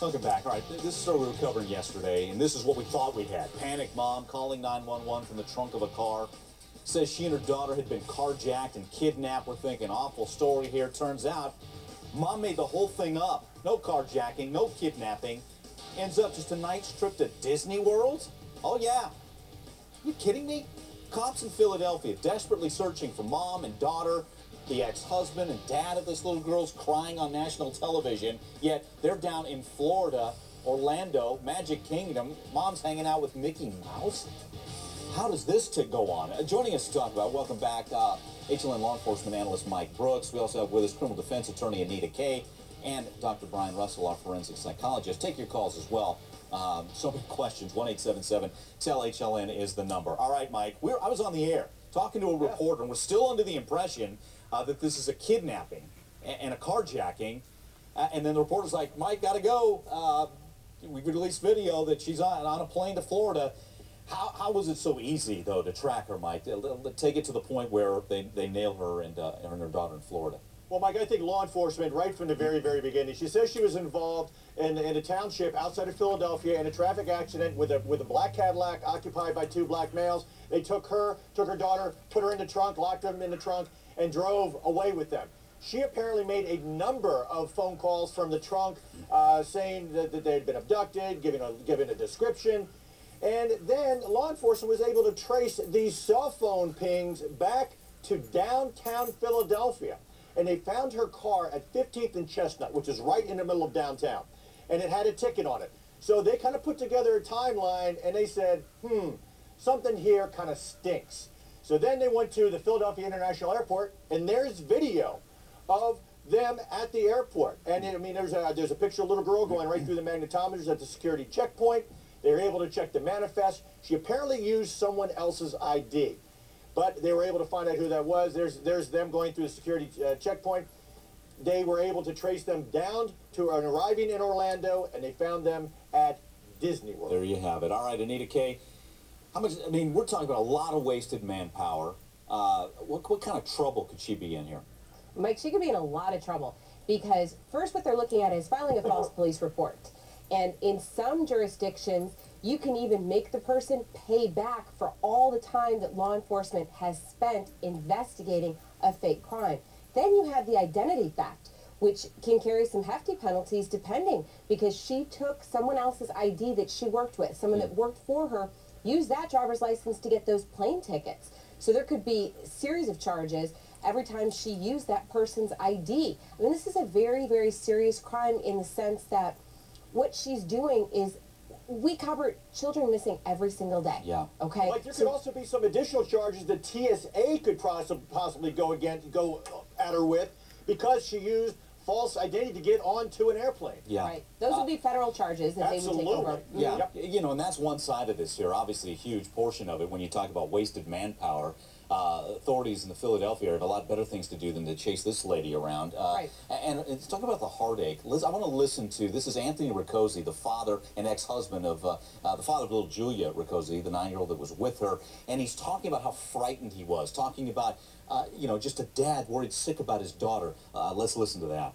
Welcome back. All right, this is what we were covering yesterday, and this is what we thought we had. Panic mom calling 911 from the trunk of a car. Says she and her daughter had been carjacked and kidnapped. We're thinking, awful story here. Turns out, mom made the whole thing up. No carjacking, no kidnapping. Ends up just a night's trip to Disney World? Oh, yeah. Are you kidding me? Cops in Philadelphia desperately searching for mom and daughter. The ex-husband and dad of this little girl's crying on national television, yet they're down in Florida, Orlando, Magic Kingdom. Mom's hanging out with Mickey Mouse. How does this go on? Joining us to talk about, welcome back, HLN law enforcement analyst Mike Brooks. We also have with us criminal defense attorney Anita Kay and Dr. Brian Russell, our forensic psychologist. Take your calls as well. So many questions. 1-877-TEL-HLN is the number. All right, Mike, I was on the air talking to a reporter, and we're still under the impression that this is a kidnapping and a carjacking. And then the reporter's like, Mike, gotta go. We released video that she's on a plane to Florida. How was it so easy, though, to track her, Mike? Take it to the point where they nail her and her daughter in Florida. Well, Mike, I think law enforcement, right from the very, very beginning, she says she was involved in a township outside of Philadelphia in a traffic accident with a black Cadillac occupied by two black males. They took her daughter, put her in the trunk, locked them in the trunk, and drove away with them. She apparently made a number of phone calls from the trunk saying that they had been abducted, giving a description. And then law enforcement was able to trace these cell phone pings back to downtown Philadelphia. And they found her car at 15th and Chestnut, which is right in the middle of downtown. And it had a ticket on it. So they kind of put together a timeline, and they said, something here kind of stinks. So then they went to the Philadelphia International Airport, and there's video of them at the airport. And I mean, there's a picture of a little girl going right through the magnetometers at the security checkpoint. They were able to check the manifest. She apparently used someone else's ID, but they were able to find out who that was. There's them going through the security checkpoint. They were able to trace them down to arriving in Orlando, and they found them at Disney World. There you have it. All right, Anita Kay. How much? I mean, we're talking about a lot of wasted manpower. What kind of trouble could she be in here? Mike, she could be in a lot of trouble because first what they're looking at is filing a false police report. And in some jurisdictions, you can even make the person pay back for all the time that law enforcement has spent investigating a fake crime. Then you have the identity theft, which can carry some hefty penalties depending, because she took someone else's ID that she worked with, someone that worked for her, used that driver's license to get those plane tickets. So there could be a series of charges every time she used that person's ID. I mean, this is a very, very serious crime in the sense that what she's doing is, we cover children missing every single day. Yeah. Okay. Like there could also be some additional charges that TSA could possibly go at her with, because she used false identity to get onto an airplane. Yeah. Right. Those would be federal charges that they would take over. Yeah. Yep. You know, and that's one side of this here. Obviously, a huge portion of it when you talk about wasted manpower. Authorities in the Philadelphia area have a lot better things to do than to chase this lady around. Right. And let's talk about the heartache. Liz, I want to listen to, this is Anthony Riccozzi, the father and ex-husband of, the father of little Julia Riccozzi, the 9-year-old that was with her. And he's talking about how frightened he was, talking about, you know, just a dad worried sick about his daughter. Let's listen to that.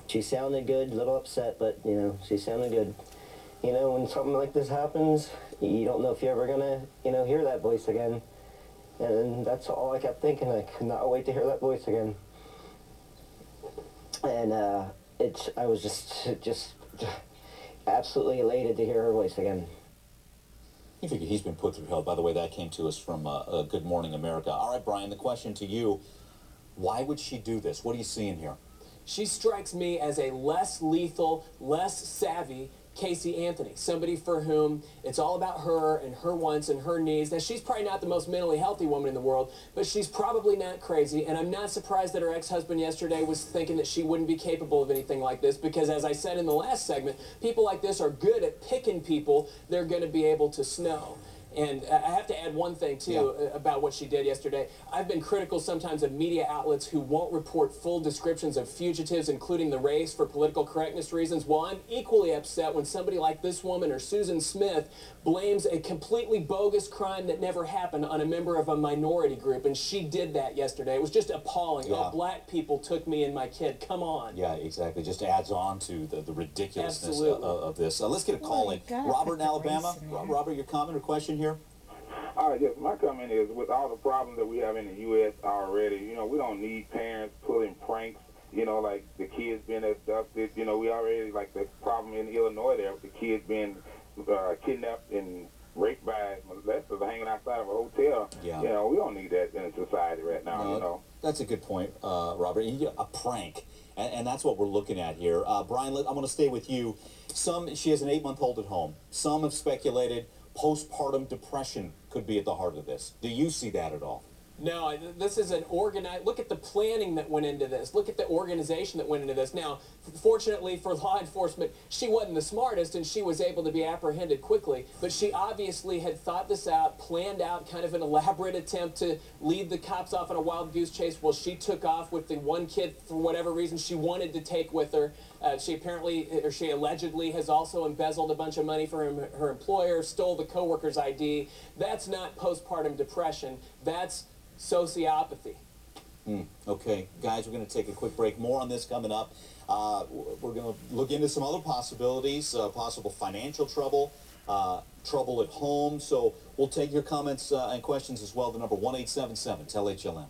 She sounded good, a little upset, but, you know, she sounded good. You know, when something like this happens, you don't know if you're ever going to, you know, hear that voice again. And that's all I kept thinking. I could not wait to hear that voice again. And I was just absolutely elated to hear her voice again. You figure he's been put through hell. By the way, that came to us from Good Morning America. All right, Brian, the question to you, why would she do this? What are you seeing here? She strikes me as a less lethal, less savvy Casey Anthony, somebody for whom it's all about her and her wants and her needs. Now, she's probably not the most mentally healthy woman in the world, but she's probably not crazy, and I'm not surprised that her ex-husband yesterday was thinking that she wouldn't be capable of anything like this, because as I said in the last segment, people like this are good at picking people they're going to be able to snow. And I have to add one thing, too, about what she did yesterday. I've been critical sometimes of media outlets who won't report full descriptions of fugitives, including the race, for political correctness reasons. Well, I'm equally upset when somebody like this woman or Susan Smith blames a completely bogus crime that never happened on a member of a minority group, and she did that yesterday. It was just appalling. Yeah. Oh, black people took me and my kid. Come on. Yeah, exactly. Just adds on to the ridiculousness of this. Let's get a call in. God, Robert in that's Alabama. racist, man. Robert, your comment or question here? Yes, my comment is, with all the problems that we have in the U.S. already, we don't need parents pulling pranks, like the kids being abducted. We already, like the problem in Illinois there with the kids being kidnapped and raped by molesters hanging outside of a hotel. Yeah. We don't need that in society right now, No, that's a good point, Robert. A prank. And that's what we're looking at here. Brian, I'm going to stay with you. She has an 8-month-old at home. Some have speculated postpartum depression could be at the heart of this. Do you see that at all? No, this is an organized. Look at the planning that went into this. Look at the organization that went into this. Now, fortunately for law enforcement, she wasn't the smartest and she was able to be apprehended quickly. But she obviously had thought this out, planned out kind of an elaborate attempt to lead the cops off on a wild goose chase. Well, she took off with the one kid for whatever reason she wanted to take with her. She allegedly has also embezzled a bunch of money from her employer, stole the coworker's ID. That's not postpartum depression. That's sociopathy. Okay, guys, we're going to take a quick break. More on this coming up. We're going to look into some other possibilities, possible financial trouble, trouble at home. So we'll take your comments and questions as well. The number 1-877-TEL-HLM.